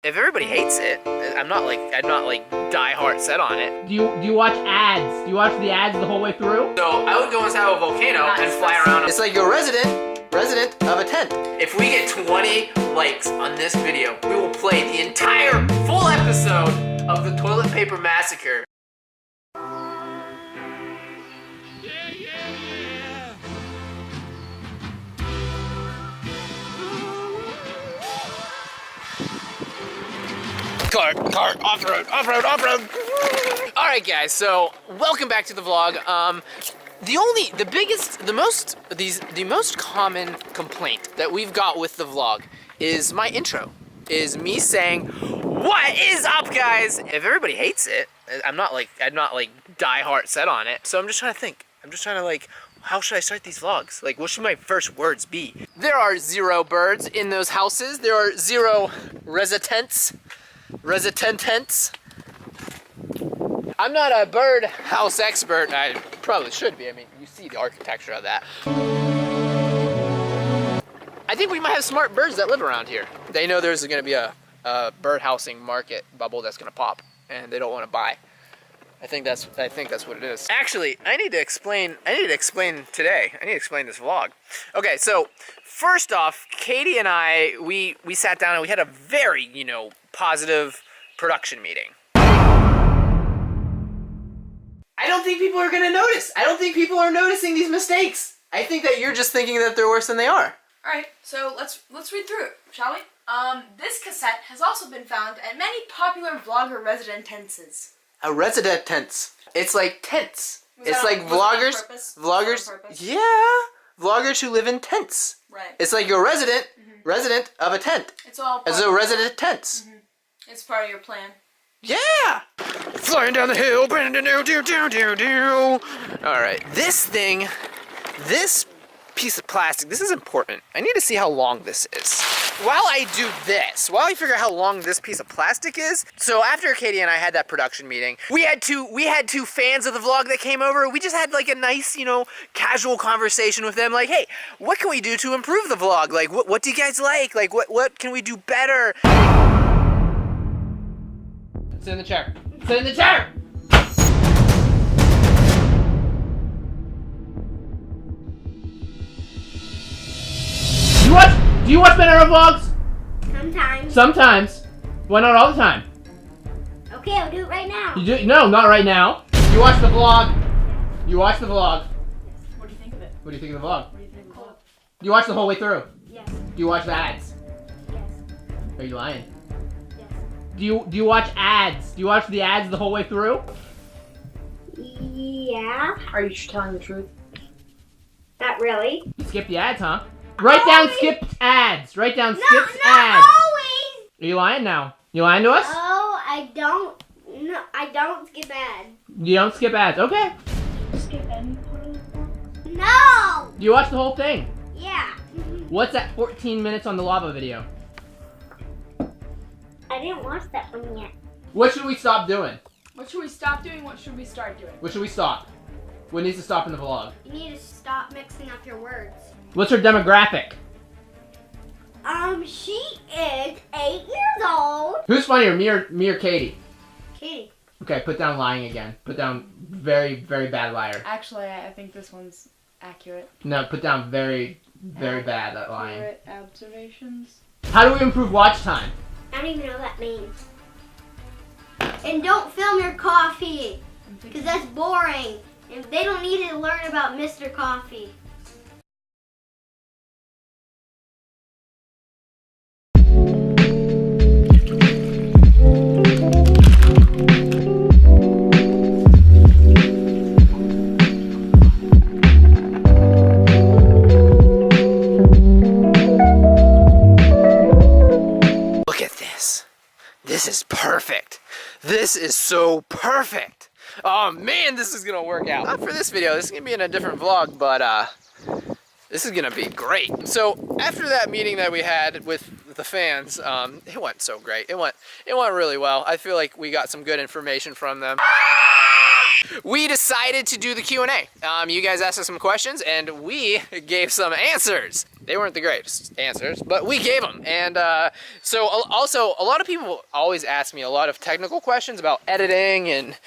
If everybody hates it, I'm not like die hard set on it. Do you watch ads? Do you watch the ads the whole way through? So I would go inside of a volcano and fly around. It's like you're resident of a tent. If we get 20 likes on this video, we will play the entire full episode of the Toilet Paper Massacre. Cart, off-road. Alright guys, so welcome back to the vlog. The most common complaint that we've got with the vlog is my intro. Is me saying, "What is up, guys?" If everybody hates it, I'm not like die hard set on it. So I'm just trying to think. I'm just trying to like, how should I start these vlogs? Like, what should my first words be? There are 0 birds in those houses. There are 0 residents. I'm not a bird house expert. I probably should be. I mean, you see the architecture of that. I think we might have smart birds that live around here. They know there's going to be a bird housing market bubble that's going to pop, and they don't want to buy. I think that's what it is. Actually, I need to explain today. I need to explain this vlog. Okay, so first off, Katie and I, we sat down and we had a very, positive production meeting. I don't think people are gonna notice. I don't think people are noticing these mistakes. I think that you're just thinking that they're worse than they are. Alright, so let's read through it, shall we? This cassette has also been found at many popular vlogger residences. A residence. It's like tents. It's like vloggers. Yeah. Vloggers who live in tents. Right. It's like you're resident of a tent. It's all part As a resident tents. It's part of your plan. Yeah! Flying down the hill. Alright, this piece of plastic, this is important. I need to see how long this is. While I figure out how long this piece of plastic is, so after Katie and I had that production meeting, we had two fans of the vlog that came over. We just had like a nice, casual conversation with them. Like, hey, what can we do to improve the vlog? Like, what do you guys like? Like, what can we do better? Sit in the chair. Sit in the chair! Do you watch Banana vlogs? Sometimes. Sometimes. Why not all the time? Okay, I'll do it right now. You do? No, not right now. You watch the vlog. You watch the vlog. What do you think of it? What do you think of the vlog? What do you think of the vlog? You watch the whole way through. Yes. Do you watch the ads? Yes. Are you lying? Yes. Do you watch ads? Do you watch the ads the whole way through? Yeah. Are you telling the truth? Not really. You skip the ads, huh? Write down skipped ads. Write down skipped not ads. always. Are you lying now? You lying to us? Oh, I don't. No, I don't skip ads. You don't skip ads. Okay. Skip any part of the vlog? No. Do you watch the whole thing? Yeah. What's that 14 minutes on the lava video? I didn't watch that one yet. What should we stop doing? What should we stop doing? What should we start doing? What should we stop? What needs to stop in the vlog? You need to stop mixing up your words. What's her demographic? She is 8 years old. Who's funnier, me or Katie? Katie. Okay, put down lying again. Put down very, very bad liar. Actually, I think this one's accurate. No, put down very, very bad at lying. Accurate observations. How do we improve watch time? I don't even know what that means. And don't film your coffee, because that's boring. And they don't need to learn about Mr. Coffee. Look at this. This is perfect. This is so perfect. Oh man, this is gonna work out. Not for this video, this is gonna be in a different vlog, but this is gonna be great. So after that meeting that we had with the fans, it went so great. It went really well. I feel like we got some good information from them. We decided to do the Q&A. You guys asked us some questions, and we gave some answers. They weren't the greatest answers, but we gave them. And so also, a lot of people always ask me a lot of technical questions about editing and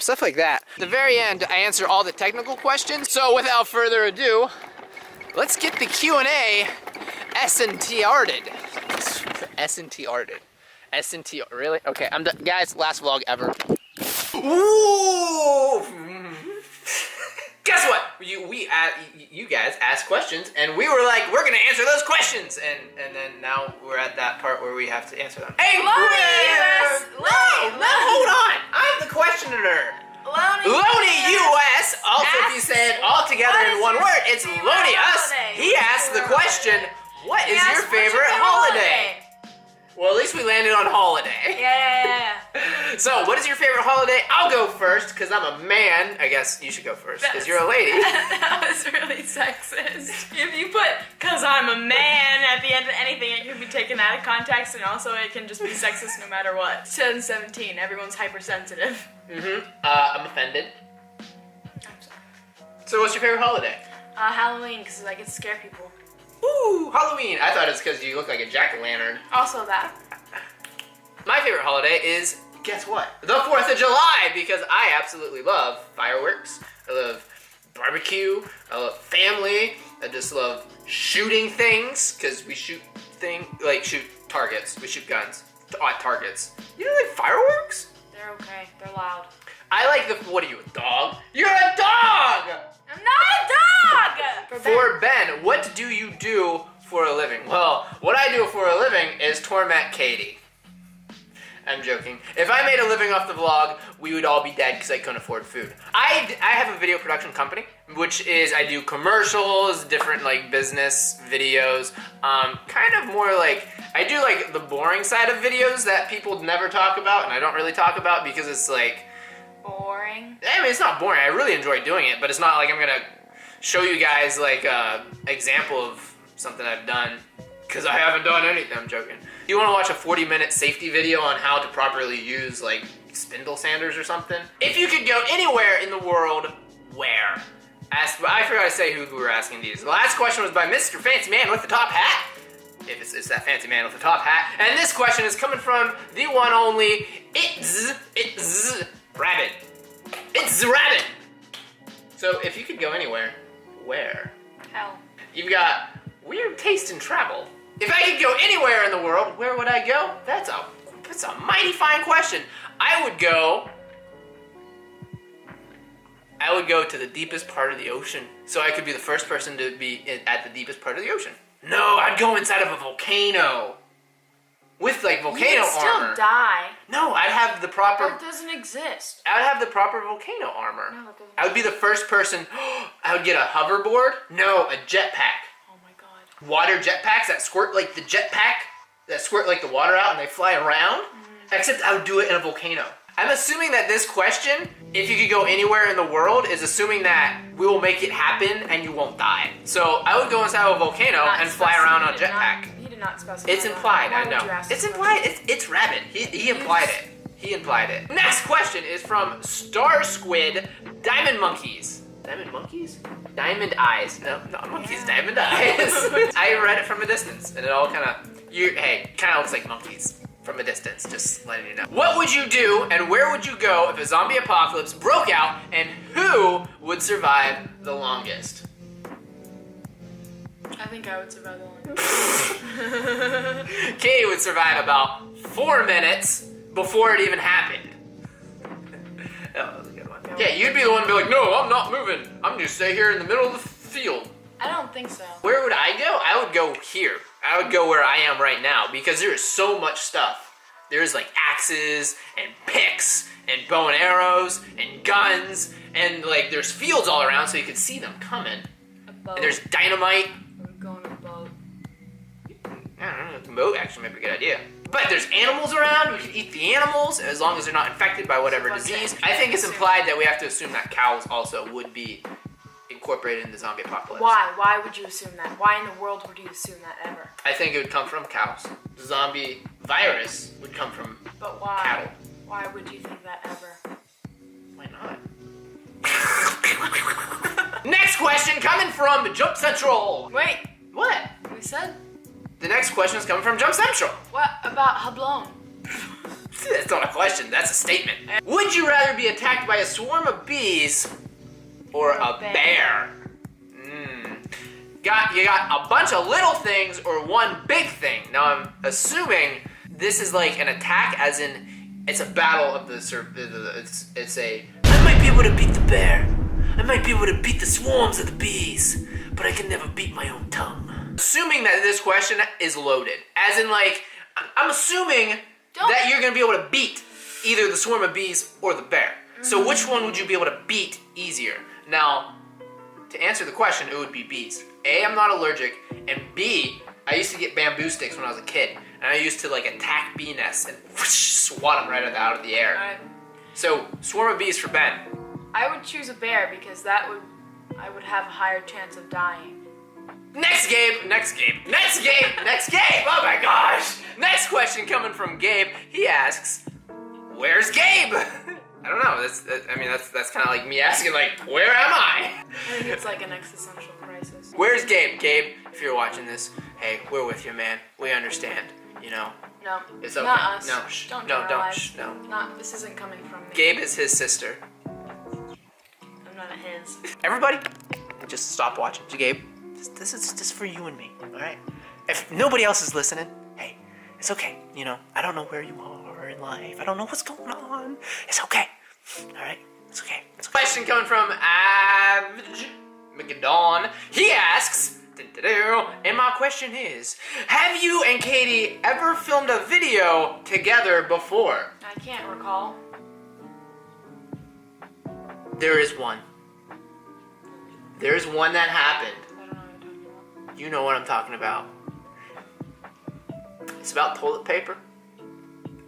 stuff like that. At the very end, I answer all the technical questions. So without further ado, let's get the Q&A S&T-arted. S&T-arted. S&T, really? Okay, I'm done. Guys, last vlog ever. Ooh! Guess what? You guys asked questions, and we were like, we're gonna answer those questions, and then now we're at that part where we have to answer them. Hey, No, hold on. I'm the questioner. Loney US. Also, if you say it all together in one word, it's Loney Us. He asked the question, what is your favorite holiday? Well, at least we landed on holiday. Yeah. So, what is your favorite holiday? I'll go first, because I'm a man. I guess you should go first, because you're a lady. That was really sexist. If you put, because I'm a man, at the end of anything, it can be taken out of context, and also it can just be sexist no matter what. 2017, everyone's hypersensitive. I'm offended. I'm sorry. So, what's your favorite holiday? Halloween, because I get to scare people. Ooh, Halloween. I thought it was because you look like a jack-o'-lantern. Also that. My favorite holiday is, guess what? The 4th of July, because I absolutely love fireworks. I love barbecue. I love family. I just love shooting things, because we shoot shoot targets. We shoot guns at targets. You don't like fireworks? They're okay. They're loud. I like what are you, a dog? You're a dog! I'm not a dog! For Ben, what do you do for a living? Well, what I do for a living is torment Katie. I'm joking. If I made a living off the vlog, we would all be dead because I couldn't afford food. I have a video production company, which is I do commercials, different like business videos, kind of more like, I do like the boring side of videos that people never talk about and I don't really talk about because it's like, boring. I mean, it's not boring. I really enjoy doing it, but it's not like I'm gonna show you guys like a example of something I've done because I haven't done anything. I'm joking. You want to watch a 40-minute safety video on how to properly use like spindle sanders or something? If you could go anywhere in the world, where? I forgot to say who we were asking these. The last question was by Mr. Fancy Man with the top hat. If it's that fancy man with the top hat. And this question is coming from the one only It's Rabbit. It's Rabbit. So if you could go anywhere, where? Hell. You've got weird taste in travel. If I could go anywhere in the world, where would I go? That's a mighty fine question. I would go to the deepest part of the ocean, so I could be the first person to be at the deepest part of the ocean. No, I'd go inside of a volcano. With like volcano You'd still armor. die. No, I'd have the proper. That doesn't exist. I would have the proper volcano armor. No, that doesn't I would be the first person. I would get a hoverboard. No, a jetpack. Oh my god. Water jetpacks that squirt like the jetpack, that squirt like the water out and they fly around. Except I would do it in a volcano. I'm assuming that this question, if you could go anywhere in the world, is assuming that we will make it happen and you won't die. So I would go inside of a volcano and fly around on a jetpack. He did not specify. It's implied, Why I would know. you ask It's this implied. It's Rabbit. He implied it. He implied it. Next question is from Star Squid Diamond Monkeys. Diamond Monkeys? Diamond Eyes. No, not monkeys, Yeah. Diamond Eyes. I read it from a distance and it all kind of, kind of looks like monkeys from a distance, just letting you know. What would you do and where would you go if a zombie apocalypse broke out and who would survive the longest? I think I would survive the longest. Katie would survive about 4 minutes before it even happened. That was a good one. Yeah, you'd be the one to be like, no, I'm not moving. I'm gonna stay here in the middle of the field. I don't think so. Where would I go? I would go here. I would go where I am right now because there is so much stuff. There's like axes and picks and bow and arrows and guns and like there's fields all around so you can see them coming. A boat. And there's dynamite. I'm going on a boat. I don't know, boat actually might be a good idea. But there's animals around, we can eat the animals as long as they're not infected by whatever disease. I think it's implied that we have to assume that cows also would be incorporated in the zombie apocalypse. Why? Why would you assume that? Why in the world would you assume that ever? I think it would come from cows. The zombie virus would come from But why? cattle. Why would you think that ever? Why not? Next question coming from Jump Central. Wait, What? we said? The next question is coming from Jump Central. What about Hablon? That's not a question, that's a statement. Would you rather be attacked by a swarm of bees or a bear? You got a bunch of little things or one big thing. Now I'm assuming this is like an attack, as in it's a battle of the it's a I might be able to beat the bear. I might be able to beat the swarms of the bees, but I can never beat my own tongue. Assuming that this question is loaded, as in like I'm assuming that you're gonna be able to beat either the swarm of bees or the bear. So which one would you be able to beat easier? Now, to answer the question, it would be bees. A, I'm not allergic, and B, I used to get bamboo sticks when I was a kid, and I used to like attack bee nests and whoosh, swat them right out of the air. So, swarm of bees for Ben. I would choose a bear because I would have a higher chance of dying. Next game. Oh my gosh. Next question coming from Gabe. He asks, where's Gabe? I don't know. That's kind of like me asking, like, where am I? I think it's like an existential crisis. Where's Gabe? Gabe, if you're watching this, hey, we're with you, man. We understand. You know. No, It's okay. not us. No, Don't no, generalize. shh, no. This isn't coming from me. Gabe is his sister. I'm not a his. Everybody, just stop watching. Gabe, this is just for you and me, all right? If nobody else is listening, hey, it's okay. You know, I don't know where you are in life. I don't know what's going on. It's okay. All right? It's okay. Question coming from Avj McDon. He asks, and my question is, have you and Katie ever filmed a video together before? I can't recall. There is one. There's one that happened. I don't know what you're talking about. You know what I'm talking about. It's about toilet paper.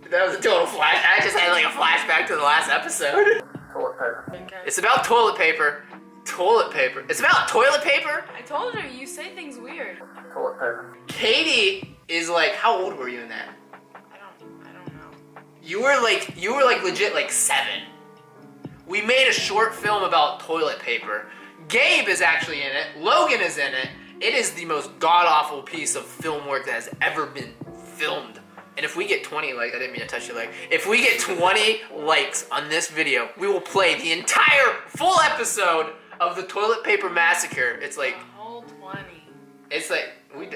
That was a total flash. I just had like a flashback to the last episode. Toilet paper. Okay. It's about toilet paper. Toilet paper. It's about toilet paper. I told her you say things weird. Toilet paper. Katie is like, how old were you in that? I don't know. You were like legit like 7. We made a short film about toilet paper. Gabe is actually in it. Logan is in it. It is the most god-awful piece of film work that has ever been filmed. And if we get 20 likes, I didn't mean to touch your leg. If we get 20 likes on this video, we will play the entire full episode of the Toilet Paper Massacre. It's like, A whole 20. it's like,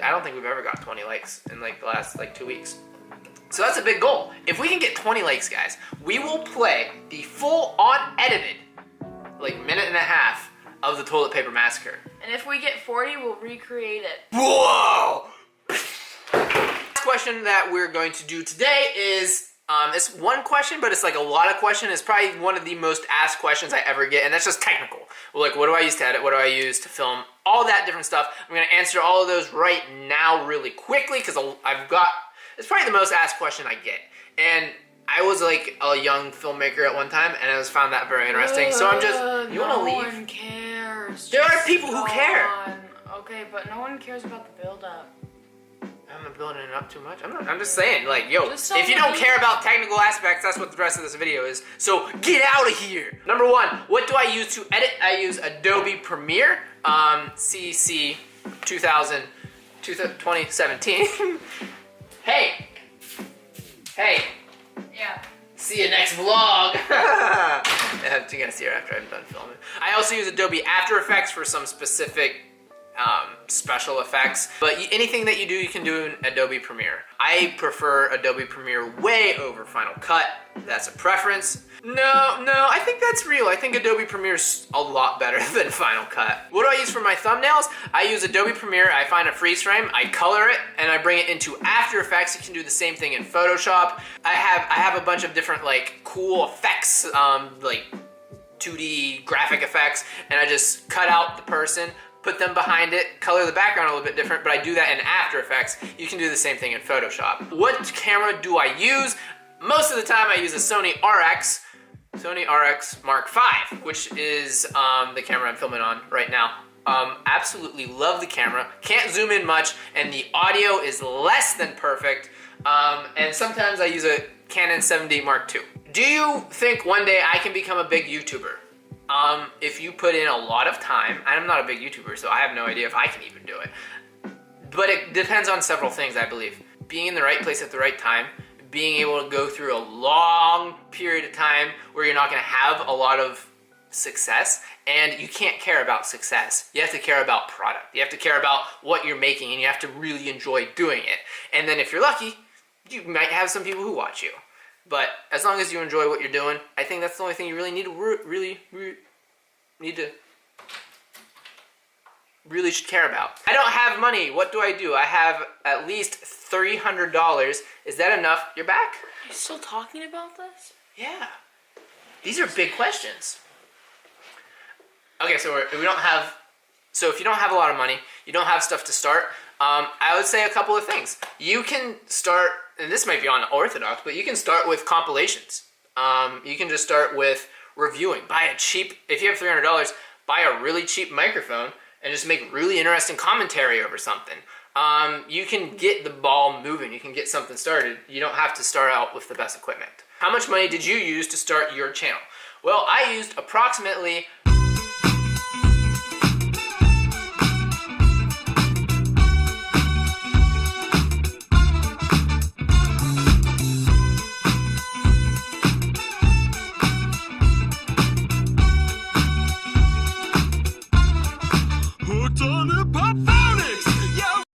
I don't think we've ever got 20 likes in like the last like 2 weeks. So that's a big goal. If we can get 20 likes, guys, we will play the full unedited, like minute and a half of the Toilet Paper Massacre. And if we get 40, we'll recreate it. Whoa! Next question that we're going to do today is, it's one question, but it's like a lot of questions. It's probably one of the most asked questions I ever get, and that's just technical. Like, what do I use to edit? What do I use to film? All that different stuff. I'm going to answer all of those right now really quickly, because it's probably the most asked question I get. And I was like a young filmmaker at one time, and I found that very interesting. So I'm just, you want to leave? No one cares. There are Just people who go care. on. Okay, but no one cares about the build-up. I'm not building it up too much. I'm just saying, like, yo, Just if you don't care about technical aspects, that's what the rest of this video is. So get out of here. Number 1, what do I use to edit? I use Adobe Premiere, CC 2017. Hey. Yeah. See you next vlog. You're gonna see her after I'm done filming. I also use Adobe After Effects for some specific special effects, but anything that you do, you can do in Adobe Premiere. I prefer Adobe Premiere way over Final Cut. That's a preference. No, I think that's real. I think Adobe Premiere's a lot better than Final Cut. What do I use for my thumbnails? I use Adobe Premiere. I find a freeze frame, I color it, and I bring it into After Effects. You can do the same thing in Photoshop. I have a bunch of different like cool effects, like 2D graphic effects, and I just cut out the person, put them behind it, color the background a little bit different, but I do that in After Effects. You can do the same thing in Photoshop. What camera do I use? Most of the time I use a Sony RX Mark V, which is the camera I'm filming on right now. Absolutely love the camera. Can't zoom in much, and the audio is less than perfect. And sometimes I use a Canon 7D Mark II. Do you think one day I can become a big YouTuber? if you put in a lot of time, I'm not a big YouTuber, so I have no idea if I can even do it. But it depends on several things, I believe. Being in the right place at the right time, being able to go through a long period of time where you're not going to have a lot of success, and you can't care about success. You have to care about product. You have to care about what you're making, and you have to really enjoy doing it. And then if you're lucky, you might have some people who watch you. But as long as you enjoy what you're doing, I think that's the only thing you really need to should care about. I don't have money. What do? I have at least $300. Is that enough? You're back? You're still talking about this? Yeah. These are big questions. Okay, so we don't have. So if you don't have a lot of money, you don't have stuff to start. I would say a couple of things. You can start, and this might be unorthodox, but you can start with compilations. You can just start with reviewing. If you have $300, buy a really cheap microphone and just make really interesting commentary over something. You can get the ball moving. You can get something started. You don't have to start out with the best equipment. How much money did you use to start your channel? Well, I used approximately